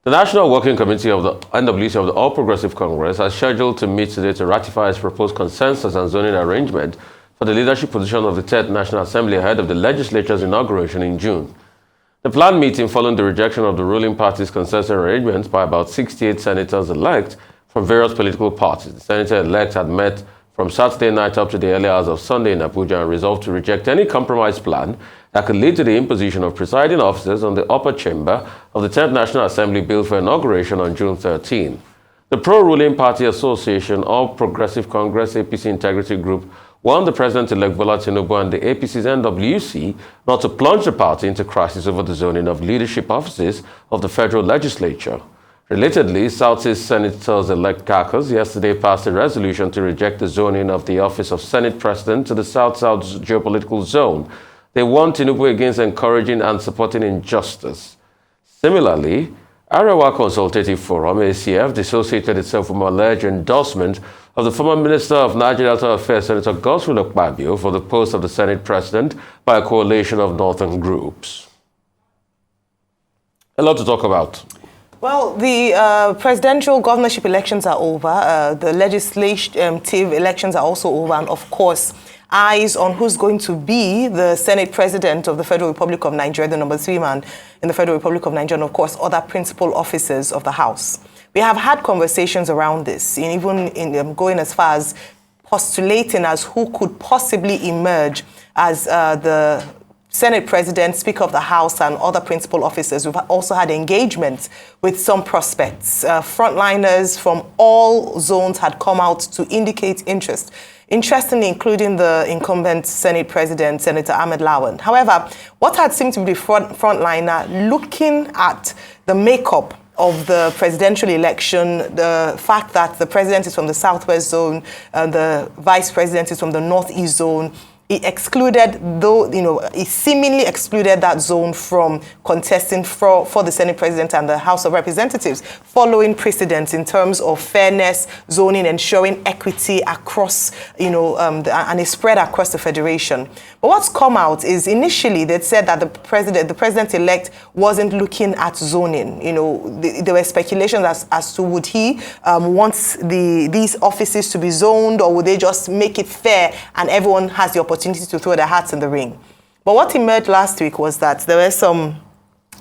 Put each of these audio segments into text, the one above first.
The National Working Committee of the NWC of the All Progressive Congress has scheduled to meet today to ratify its proposed consensus and zoning arrangement for the leadership position of the 10th National Assembly ahead of the legislature's inauguration in June. The planned meeting followed the rejection of the ruling party's consensus arrangement by about 68 senators-elect from various political parties. The senator-elect had met from Saturday night up to the early hours of Sunday in Abuja and resolved to reject any compromise plan that could lead to the imposition of presiding officers on the upper chamber of the 10th National Assembly bill for inauguration on June 13. The pro-ruling party association, All Progressive Congress APC Integrity Group, warned the President-elect Bola Tinubu and the APC's NWC not to plunge the party into crisis over the zoning of leadership offices of the federal legislature. Relatedly, Southeast Senators-elect caucus yesterday passed a resolution to reject the zoning of the office of Senate President to the South-South geopolitical zone. They warned Tinubu against encouraging and supporting injustice. Similarly, Arewa Consultative Forum, ACF, dissociated itself from alleged endorsement of the former Minister of Nigeria Delta Affairs, Senator Godswill Akpabio, for the post of the Senate President by a coalition of northern groups. A lot to talk about. Well, the presidential governorship elections are over. The legislative elections are also over. And of course, eyes on who's going to be the Senate President of the Federal Republic of Nigeria, the number 3 man in the Federal Republic of Nigeria, and of course, other principal officers of the House. We have had conversations around this, even in going as far as postulating as who could possibly emerge as the Senate President, Speaker of the House, and other principal officers. We've also had engagement with some prospects. Frontliners from all zones had come out to indicate interest. Interestingly, including the incumbent Senate President, Senator Ahmed Lawan. However, what had seemed to be the frontliner, looking at the makeup of the presidential election, the fact that the president is from the Southwest zone, the vice president is from the Northeast zone, it excluded, it seemingly excluded that zone from contesting for the Senate President and the House of Representatives, following precedents in terms of fairness, zoning, ensuring equity across, and a spread across the Federation. But what's come out is initially they said that the President-elect wasn't looking at zoning. There were speculations as to would he want these offices to be zoned, or would they just make it fair and everyone has the opportunity to throw their hats in the ring. But what emerged last week was that there were some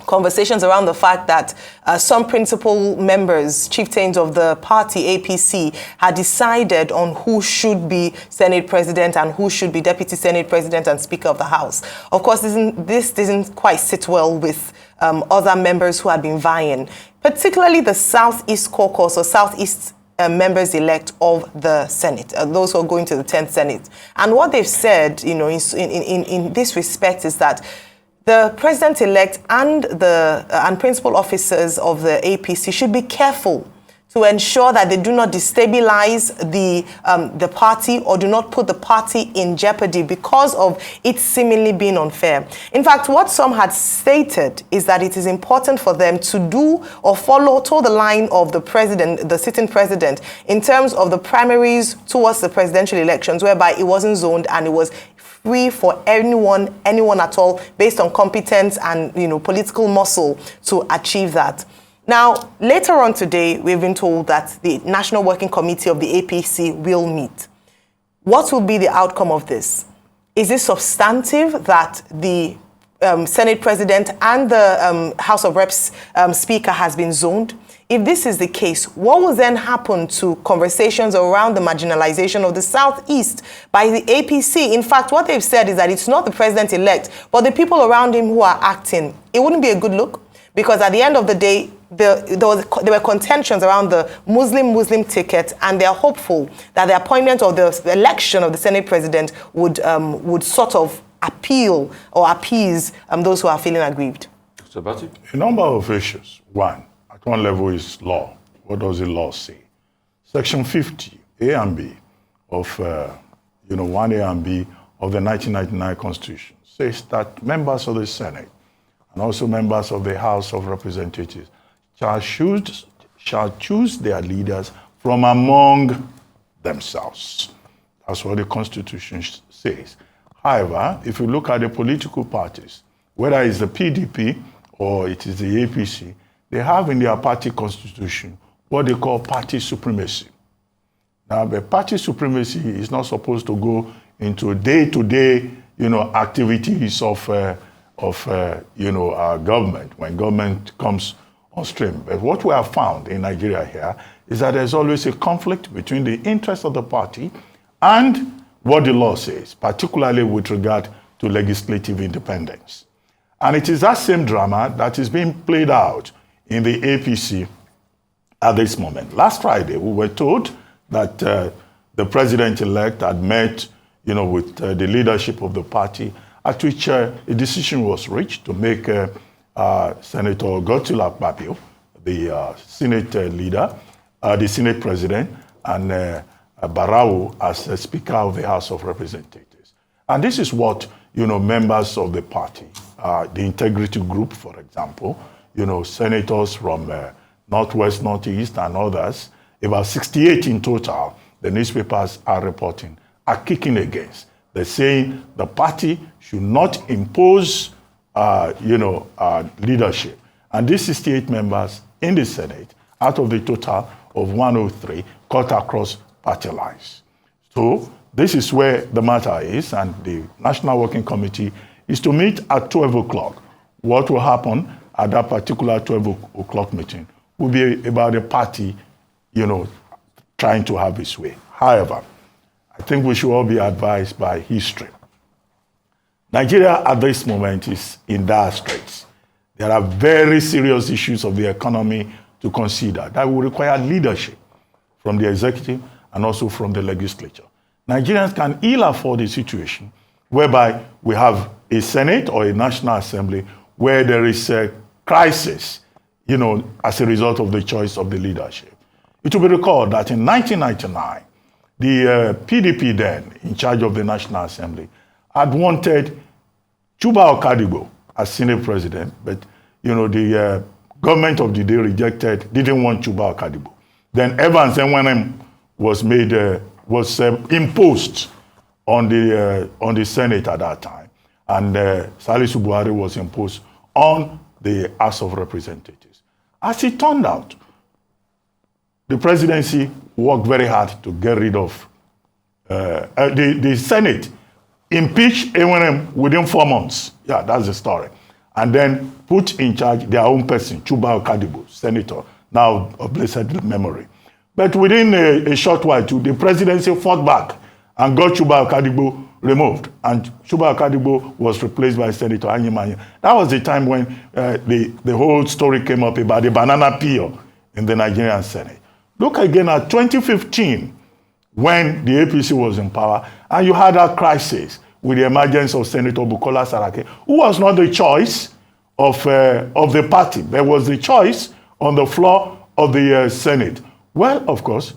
conversations around the fact that some principal members, chieftains of the party, APC, had decided on who should be Senate President and who should be Deputy Senate President and Speaker of the House. Of course, this didn't quite sit well with other members who had been vying, particularly the Southeast Caucus or Southeast members-elect of the Senate, those who are going to the 10th Senate. And what they've said, in this respect is that the President-elect and principal officers of the APC should be careful to ensure that they do not destabilize the party or do not put the party in jeopardy because of it seemingly being unfair. In fact, what some had stated is that it is important for them to do or follow the line of the president, the sitting president, in terms of the primaries towards the presidential elections, whereby it wasn't zoned and it was free for anyone at all, based on competence and political muscle to achieve that. Now, later on today, we've been told that the National Working Committee of the APC will meet. What will be the outcome of this? Is it substantive that the Senate President and the House of Reps Speaker has been zoned? If this is the case, what will then happen to conversations around the marginalization of the Southeast by the APC? In fact, what they've said is that it's not the President-elect, but the people around him who are acting. It wouldn't be a good look, because at the end of the day, there were contentions around the Muslim ticket, and they are hopeful that the appointment of the election of the Senate President would sort of appeal or appease those who are feeling aggrieved. So, Bati? A number of issues. One, at one level is law. What does the law say? Section 50, A and B of 1A and B of the 1999 Constitution says that members of the Senate and also members of the House of Representatives shall choose their leaders from among themselves. That's what the Constitution says. However, if you look at the political parties, whether it's the PDP or it is the APC, they have in their party constitution what they call party supremacy. Now, the party supremacy is not supposed to go into day-to-day, activities of government when government comes on stream. But what we have found in Nigeria here is that there's always a conflict between the interests of the party and what the law says, particularly with regard to legislative independence. And it is that same drama that is being played out in the APC at this moment. Last Friday, we were told that the president-elect had met, with the leadership of the party, at which a decision was reached to make Senator Godswill Akpabio the Senate leader, the Senate president, and Barau as the Speaker of the House of Representatives. And this is what, members of the party, the Integrity Group, for example, senators from Northwest, Northeast, and others, about 68 in total, the newspapers are reporting, are kicking against. They're saying the party should not impose, leadership. And these 68 members in the Senate, out of the total of 103, cut across party lines. So this is where the matter is, and the National Working Committee is to meet at 12 o'clock. What will happen at that particular 12 o'clock meeting will be about the party, trying to have its way. However, I think we should all be advised by history. Nigeria at this moment is in dire straits. There are very serious issues of the economy to consider that will require leadership from the executive and also from the legislature. Nigerians can ill afford a situation whereby we have a Senate or a National Assembly where there is a crisis, as a result of the choice of the leadership. It will be recalled that in 1999, the PDP then, in charge of the National Assembly, had wanted Chuba Okadigbo as Senate president, but the government of the day didn't want Chuba Okadigbo. Then Evans Enwenem was made, imposed on the Senate at that time, and Salisu Buhari was imposed on the House of Representatives. As it turned out, the presidency worked very hard to get rid of the Senate. Impeached Enwenem within 4 months. Yeah, that's the story. And then put in charge their own person, Chuba Okadigbo, senator, now of blessed memory. But within a short while, too, the presidency fought back and got Chuba Okadigbo removed. And Chuba Okadigbo was replaced by Senator Anyimanya. That was the time when the whole story came up about the banana peel in the Nigerian Senate. Look again at 2015, when the APC was in power, and you had that crisis with the emergence of Senator Bukola Saraki, who was not the choice of the party. There was the choice on the floor of the Senate. Well, of course,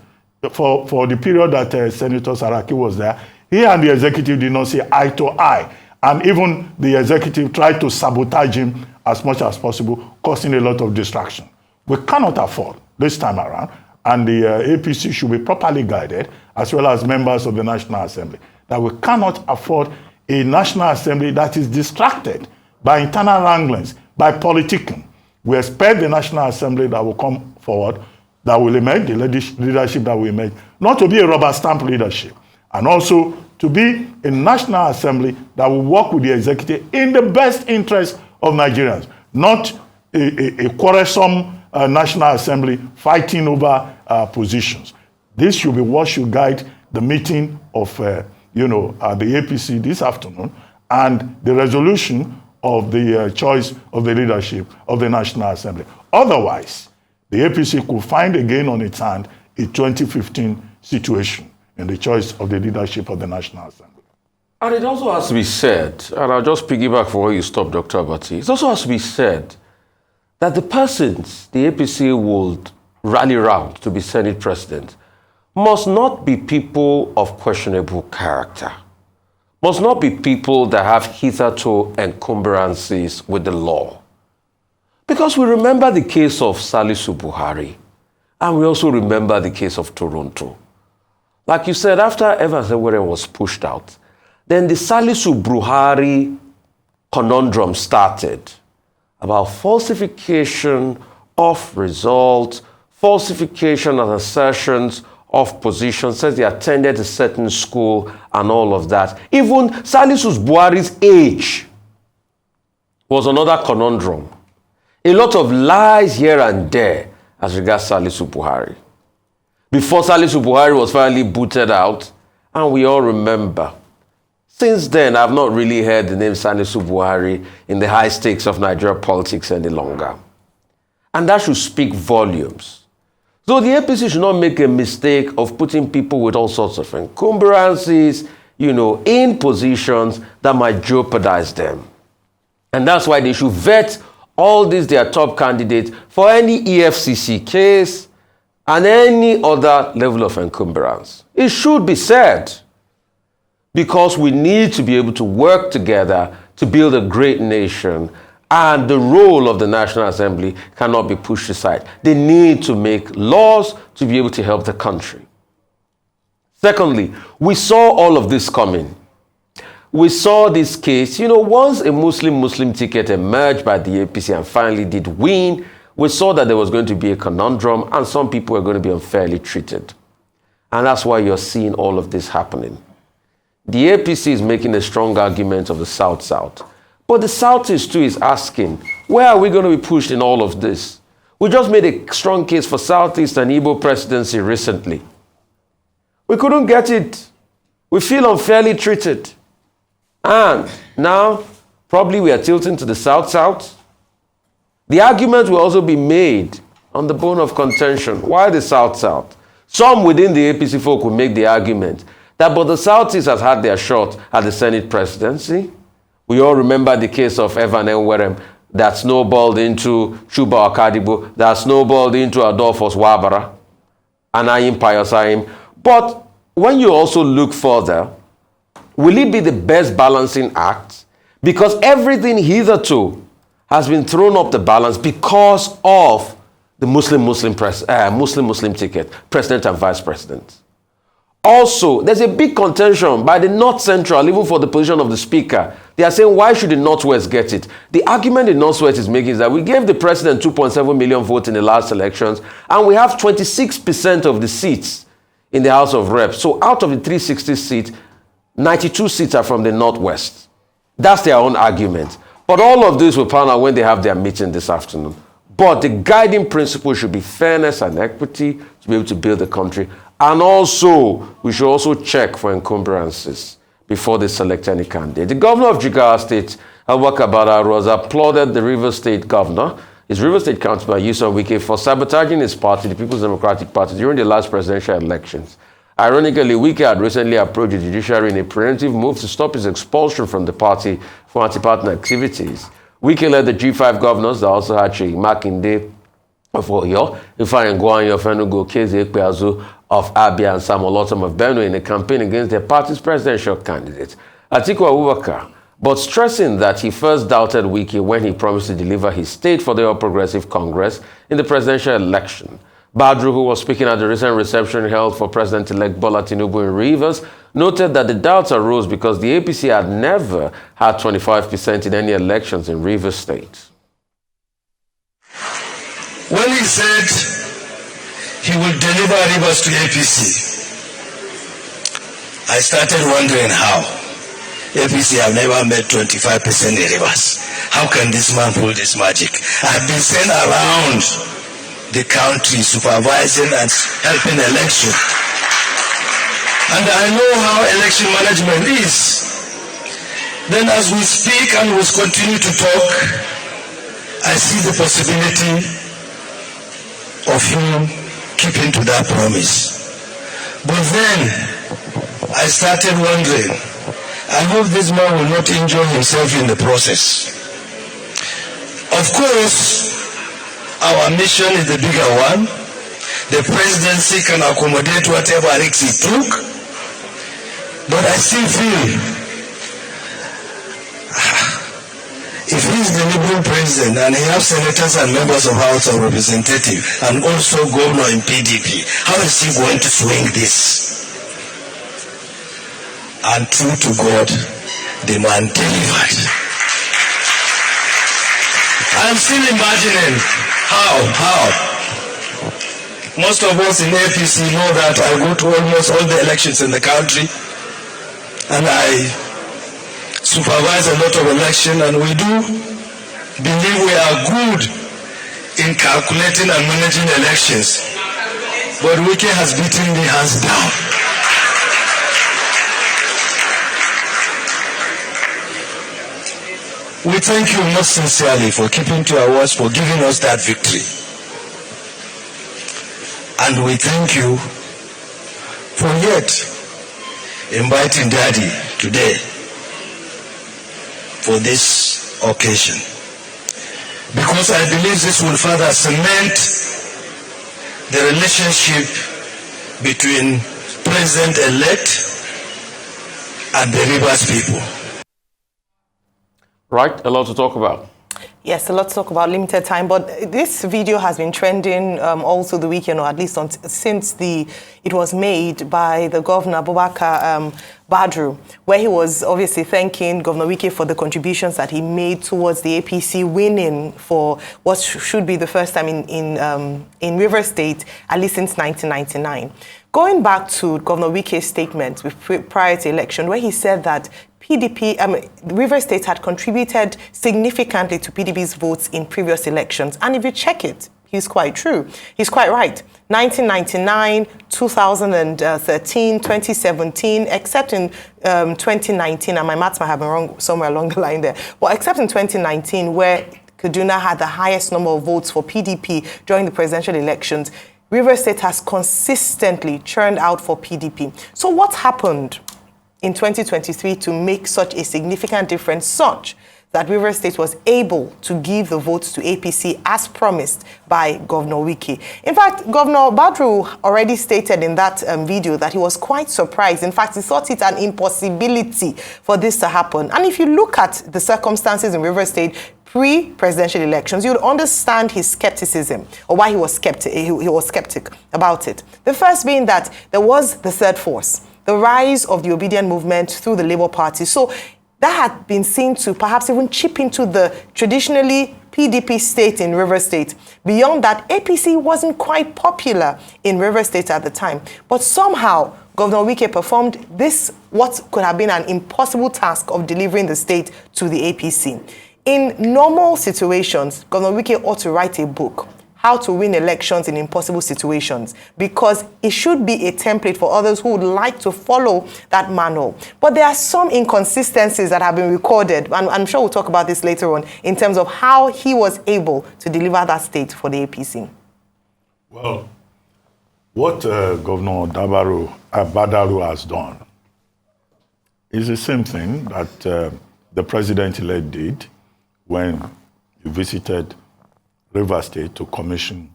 for the period that Senator Saraki was there, he and the executive did not see eye to eye. And even the executive tried to sabotage him as much as possible, causing a lot of distraction. We cannot afford this time around, and the APC should be properly guided, as well as members of the National Assembly, that we cannot afford a National Assembly that is distracted by internal wranglings, by politicking. We expect the National Assembly that will come forward, that will emerge, the leadership that will emerge, not to be a rubber stamp leadership, and also to be a National Assembly that will work with the executive in the best interest of Nigerians, not a quarrelsome National Assembly fighting over positions. This should be what should guide the meeting of the APC this afternoon and the resolution of the choice of the leadership of the National Assembly. Otherwise, the APC could find again on its hand a 2015 situation in the choice of the leadership of the National Assembly. And it also has to be said, and I'll just piggyback from where you stopped, Dr. Abati, it also has to be said that the persons the APC would rally round to be Senate president must not be people of questionable character, must not be people that have hitherto encumbrances with the law. Because we remember the case of Salisu Buhari, and we also remember the case of Toronto. Like you said, after Evans Enwenem was pushed out, then the Salisu Buhari conundrum started about falsification of results, falsification and assertions of position, says they attended a certain school and all of that. Even Salisu Buhari's age was another conundrum. A lot of lies here and there as regards Salisu Buhari. Before Salisu Buhari was finally booted out, and we all remember. Since then, I've not really heard the name Salisu Buhari in the high stakes of Nigeria politics any longer. And that should speak volumes. So the APC should not make a mistake of putting people with all sorts of encumbrances, in positions that might jeopardize them. And that's why they should vet all these their top candidates for any EFCC case and any other level of encumbrance. It should be said, because we need to be able to work together to build a great nation, and the role of the National Assembly cannot be pushed aside. They need to make laws to be able to help the country. Secondly, we saw all of this coming. We saw this case, once a Muslim ticket emerged by the APC and finally did win, we saw that there was going to be a conundrum and some people were going to be unfairly treated. And that's why you're seeing all of this happening. The APC is making a strong argument of the South-South. But the Southeast too is asking, where are we going to be pushed in all of this? We just made a strong case for Southeast and Igbo presidency recently. We couldn't get it. We feel unfairly treated. And now, probably we are tilting to the South-South. The argument will also be made on the bone of contention. Why the South-South? Some within the APC folk will make the argument that but the Southeast has had their shot at the Senate presidency. We all remember the case of Evan Enwerem that snowballed into Chuba Akadibo, that snowballed into Adolphus Wabara, Anayim Payosayim. But when you also look further, will it be the best balancing act? Because everything hitherto has been thrown up the balance because of the Muslim ticket, president and vice president. Also, there's a big contention by the North Central, even for the position of the speaker. They are saying, why should the Northwest get it? The argument the Northwest is making is that we gave the president 2.7 million votes in the last elections, and we have 26% of the seats in the House of Reps. So out of the 360 seats, 92 seats are from the Northwest. That's their own argument. But all of this will pan out when they have their meeting this afternoon. But the guiding principle should be fairness and equity to be able to build the country. And also, we should also check for encumbrances before they select any candidate. The governor of Jigawa State, Abubakar Badaro, has applauded the Rivers State governor, his Rivers State counterpart, Nyesom Wike, for sabotaging his party, the People's Democratic Party, during the last presidential elections. Ironically, Wike had recently approached the judiciary in a preemptive move to stop his expulsion from the party for anti-party activities. Wike led the G5 governors that also had Sheikh Makinde of Oyo, Ifeanyi Ugwuanyi of Enugu, Keze Ekpeazu of Abia, and Samuel Ortom of Benue in a campaign against their party's presidential candidate, Atiku Abubakar, but stressing that he first doubted Wike when he promised to deliver his state for the All Progressive Congress in the presidential election. Badru, who was speaking at the recent reception held for President-elect Bola Tinubu in Rivers, noted that the doubts arose because the APC had never had 25% in any elections in Rivers State. When he said he will deliver Rivers to APC, I started wondering how. APC have never made 25% in Rivers. How can this man pull this magic? I've been sent around the country supervising and helping election. And I know how election management is. Then as we speak and we continue to talk, I see the possibility of him keeping to that promise. But then I started wondering, I hope this man will not injure himself in the process. Of course, our mission is the bigger one. The presidency can accommodate whatever risks he took. But I still feel, if he's the liberal president and he has senators and members of House of Representatives and also governor in PDP, how is he going to swing this? And true to God, the man delivered. And I'm still imagining how. Most of us in APC know that I go to almost all the elections in the country, and I supervise a lot of elections, and we do believe we are good in calculating and managing elections. But Wike has beaten me hands down. We thank you most sincerely for keeping to your words, for giving us that victory. And we thank you for yet inviting Daddy today for this occasion. Because I believe this will further cement the relationship between President-elect and the Rivers people. Right, a lot to talk about. Yes, a lot to talk about, limited time, but this video has been trending also the weekend, or at least since it was made by the governor, Abubakar Badru, where he was obviously thanking Governor Wike for the contributions that he made towards the APC winning for what should be the first time in Rivers State, at least since 1999. Going back to Governor Wike's statement prior to election, where he said that Rivers State had contributed significantly to PDP's votes in previous elections. And if you check it, he's quite true. He's quite right. 1999, 2013, 2017, except in 2019, and my maths might have been wrong somewhere along the line there, but except in 2019, where Kaduna had the highest number of votes for PDP during the presidential elections, Rivers State has consistently churned out for PDP. So what happened in 2023 to make such a significant difference, such that Rivers State was able to give the votes to APC as promised by Governor Wike? In fact, Governor Badru already stated in that video that he was quite surprised. In fact, he thought it an impossibility for this to happen. And if you look at the circumstances in Rivers State pre-presidential elections, you would understand his skepticism, or why he was skeptic about it. The first being that there was the third force, the rise of the obedient movement through the Labour Party. So that had been seen to perhaps even chip into the traditionally PDP state in Rivers State. Beyond that, APC wasn't quite popular in Rivers State at the time. But somehow, Governor Wike performed this, what could have been an impossible task of delivering the state to the APC. In normal situations, Governor Wike ought to write a book, How to Win Elections in Impossible Situations, because it should be a template for others who would like to follow that manual. But there are some inconsistencies that have been recorded, and I'm sure we'll talk about this later on, in terms of how he was able to deliver that state for the APC. Well, what Governor Badaru has done is the same thing that the president-elect did when he visited Rivers State to commission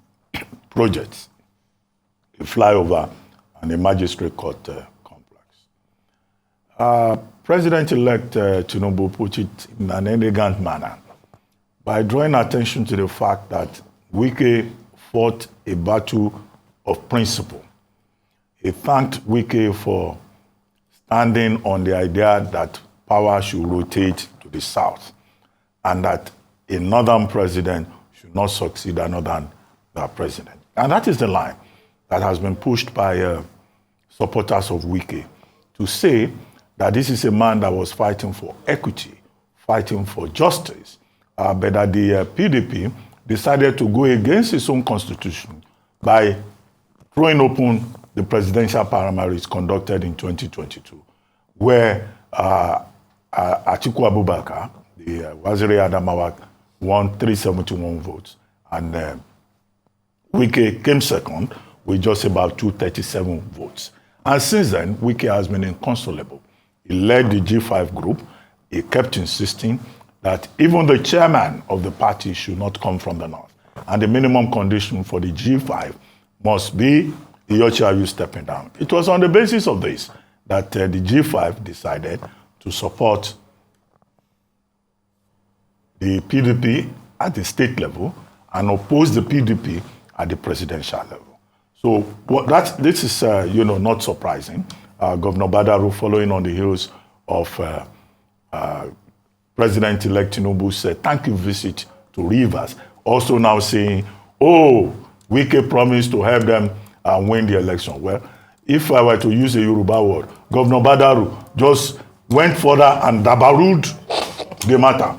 projects, a flyover and a magistrate court complex. President-elect Tinubu put it in an elegant manner by drawing attention to the fact that Wike fought a battle of principle. He thanked Wike for standing on the idea that power should rotate to the south, and that a northern president should not succeed another president. And that is the line that has been pushed by supporters of Wike, to say that this is a man that was fighting for equity, fighting for justice, but that the PDP decided to go against its own constitution by throwing open the presidential primaries conducted in 2022, where Atiku Abubakar, the Waziri Adamawa, won 371 votes, and Wike came second with just about 237 votes. And since then, Wike has been inconsolable. He led the G5 group. He kept insisting that even the chairman of the party should not come from the north. And the minimum condition for the G5 must be Iyorchia stepping down. It was on the basis of this that the G5 decided to support the PDP at the state level and oppose the PDP at the presidential level. So this is not surprising. Governor Badaru, following on the heels of President-elect Tinubu's thank you visit to Rivers, also now saying, oh, Wike promised to help them win the election. Well, if I were to use a Yoruba word, Governor Badaru just went further and dabarud the matter.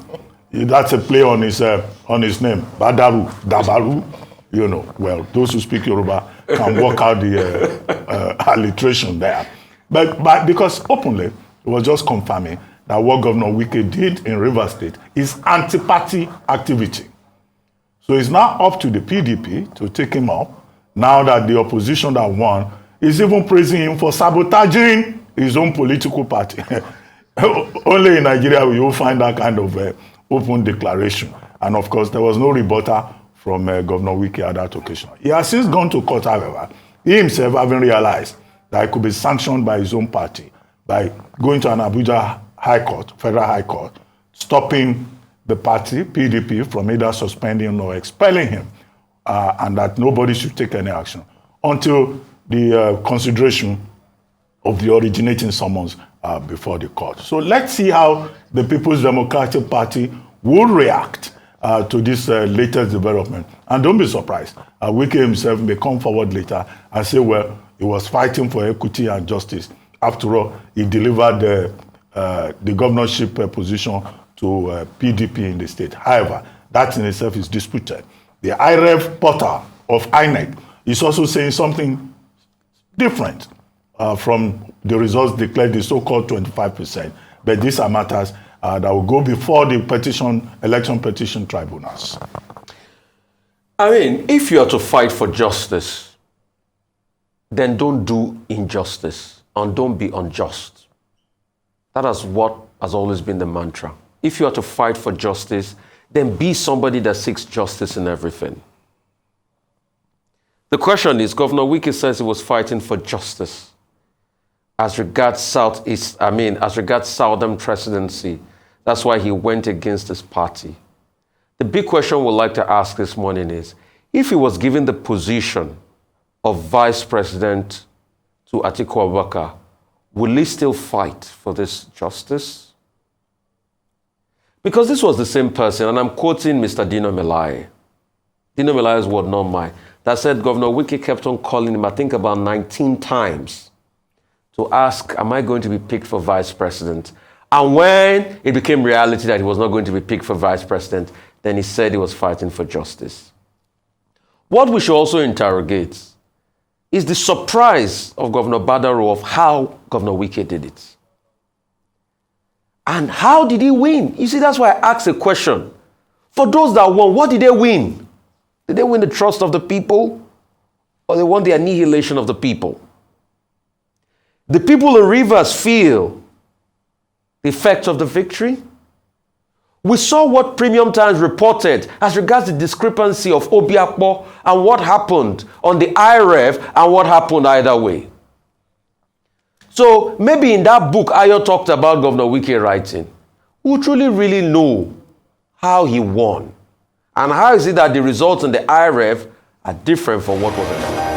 That's a play on his name, Badaru, Dabaru. You know, well, those who speak Yoruba can work out the alliteration there. But because openly, it was just confirming that what Governor Wike did in Rivers State is anti-party activity. So it's now up to the PDP to take him up, now that the opposition that won is even praising him for sabotaging his own political party. Only in Nigeria will you find that kind of open declaration. And of course, there was no rebuttal from Governor Wike at that occasion. He has since gone to court, however, he himself having realized that he could be sanctioned by his own party by going to an Abuja High Court, Federal High Court, stopping the party, PDP, from either suspending or expelling him, and that nobody should take any action until the consideration of the originating summons before the court. So let's see how the People's Democratic Party will react to this latest development. And don't be surprised, Wike himself may come forward later and say, well, he was fighting for equity and justice. After all, he delivered the governorship position to PDP in the state. However, that in itself is disputed. The IREV portal of INEC is also saying something different from the results declared, the so-called 25%. But these are matters that will go before the election petition tribunals. I mean, if you are to fight for justice, then don't do injustice and don't be unjust. That is what has always been the mantra. If you are to fight for justice, then be somebody that seeks justice in everything. The question is, Governor Wike says he was fighting for justice as regards Southern presidency. That's why he went against his party. The big question we'd like to ask this morning is, if he was given the position of vice president to Atiku Abubakar, will he still fight for this justice? Because this was the same person, and I'm quoting Mr. Dino Melaye. Dino Melaye's word, not mine, that said Governor Wike kept on calling him, I think about 19 times, to ask, am I going to be picked for vice president? And when it became reality that he was not going to be picked for vice president, then he said he was fighting for justice. What we should also interrogate is the surprise of Governor Badaru of how Governor Wike did it. And how did he win? You see, that's why I asked a question. For those that won, what did they win? Did they win the trust of the people? Or they won the annihilation of the people? The people in Rivers feel the effects of the victory. We saw what Premium Times reported as regards the discrepancy of Obiakpo and what happened on the IREV and what happened either way. So maybe in that book Ayo talked about Governor Wike writing, we truly really know how he won. And how is it that the results in the IREV are different from what was announced?